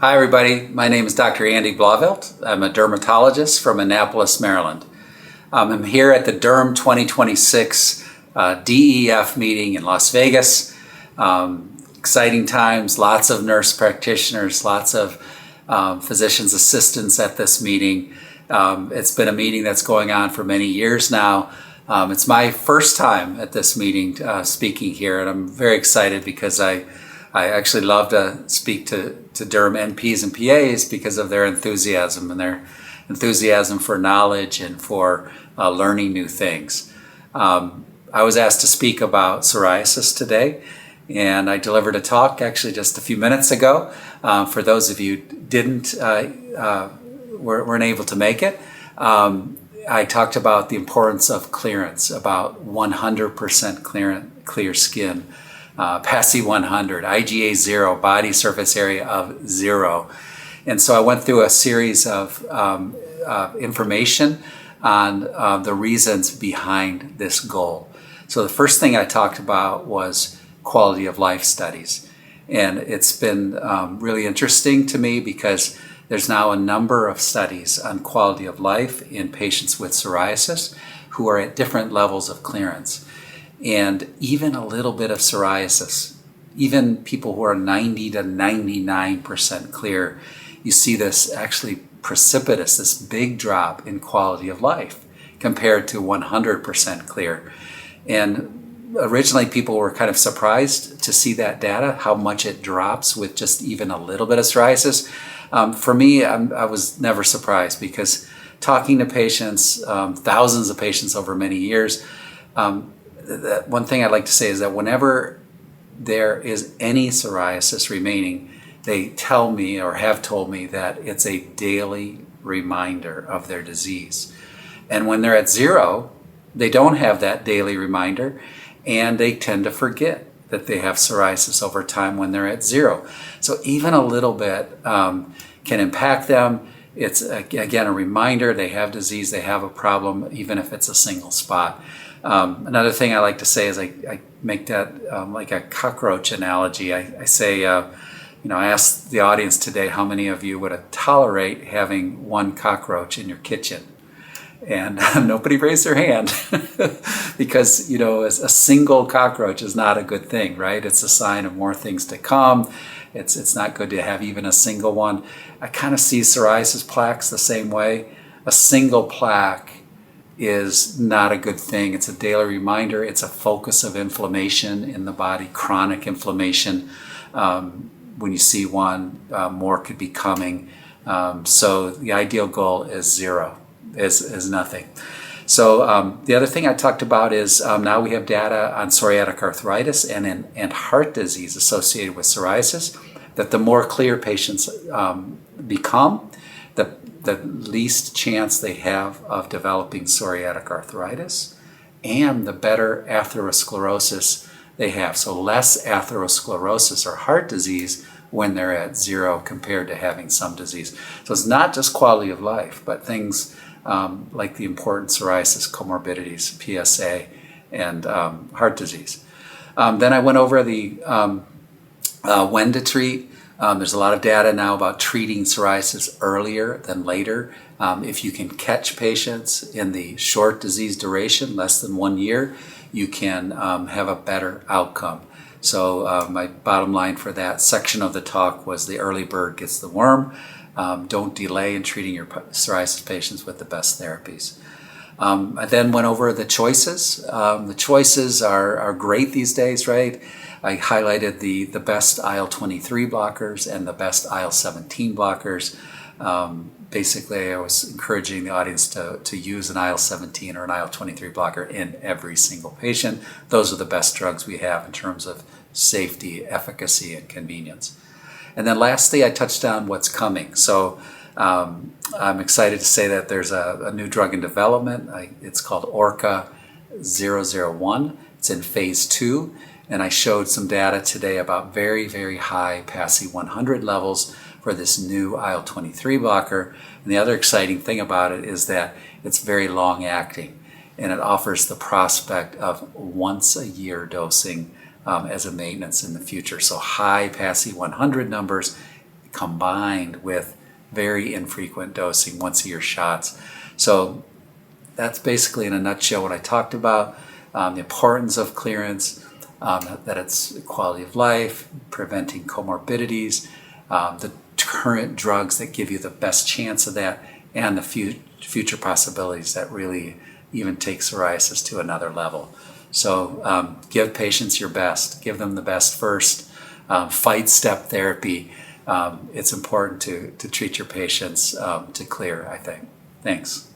Hi everybody, my name is Dr. Andy Blauvelt. I'm a dermatologist from Annapolis, Maryland. I'm here at the Derm 2026 DEF meeting in Las Vegas. Exciting times, lots of nurse practitioners, lots of physician's assistants at this meeting. It's been a meeting that's going on for many years now. It's my first time at this meeting speaking here, and I'm very excited because I actually love to speak to derm NPs and PAs because of their enthusiasm and their enthusiasm for knowledge and for learning new things. I was asked to speak about psoriasis today, and I delivered a talk actually just a few minutes ago. For those of you who weren't able to make it, I talked about the importance of clearance, about 100% clear skin. PASI 100, IGA 0, body surface area of 0. And so I went through a series of information on the reasons behind this goal. So the first thing I talked about was quality of life studies. And it's been really interesting to me because there's now a number of studies on quality of life in patients with psoriasis who are at different levels of clearance. And even a little bit of psoriasis, even people who are 90 to 99% clear, you see this actually precipitous, this big drop in quality of life compared to 100% clear. And originally people were kind of surprised to see that data, how much it drops with just even a little bit of psoriasis. For me, I was never surprised because talking to patients, thousands of patients over many years, one thing I'd like to say is that whenever there is any psoriasis remaining, they tell me or have told me that it's a daily reminder of their disease. And when they're at 0, they don't have that daily reminder, and they tend to forget that they have psoriasis over time when they're at 0. So even a little bit can impact them. It's, again, a reminder they have disease, they have a problem, even if it's a single spot. Another thing I like to say is I make that like a cockroach analogy. I say, I asked the audience today how many of you would tolerate having one cockroach in your kitchen. And nobody raised their hand because, a single cockroach is not a good thing, right? It's a sign of more things to come. It's not good to have even a single one. I kind of see psoriasis plaques the same way. A single plaque is not a good thing. It's a daily reminder. It's a focus of inflammation in the body, chronic inflammation. When you see one, more could be coming. So the ideal goal is 0, is nothing. So the other thing I talked about is now we have data on psoriatic arthritis and heart disease associated with psoriasis, that the more clear patients become, the least chance they have of developing psoriatic arthritis, and the better atherosclerosis they have. So less atherosclerosis or heart disease when they're at 0 compared to having some disease. So it's not just quality of life, but things like the important psoriasis comorbidities, PSA, and heart disease. Then I went over the when to treat. There's a lot of data now about treating psoriasis earlier than later. If you can catch patients in the short disease duration, less than 1 year, you can have a better outcome. So my bottom line for that section of the talk was the early bird gets the worm. Don't delay in treating your psoriasis patients with the best therapies. I then went over the choices. The choices are great these days, right? I highlighted the best IL-23 blockers and the best IL-17 blockers. Basically, I was encouraging the audience to use an IL-17 or an IL-23 blocker in every single patient. Those are the best drugs we have in terms of safety, efficacy, and convenience. And then lastly, I touched on what's coming. So I'm excited to say that there's a new drug in development. It's called ORCA-001. It's in phase 2. And I showed some data today about very, very high PASI 100 levels for this new IL-23 blocker. And the other exciting thing about it is that it's very long acting, and it offers the prospect of once a year dosing as a maintenance in the future. So high PASI 100 numbers combined with very infrequent dosing, once a year shots. So that's basically in a nutshell what I talked about, the importance of clearance, that it's quality of life, preventing comorbidities, the current drugs that give you the best chance of that, and the future possibilities that really even take psoriasis to another level. So give patients your best. Give them the best first. Fight step therapy. It's important to treat your patients to clear, I think. Thanks.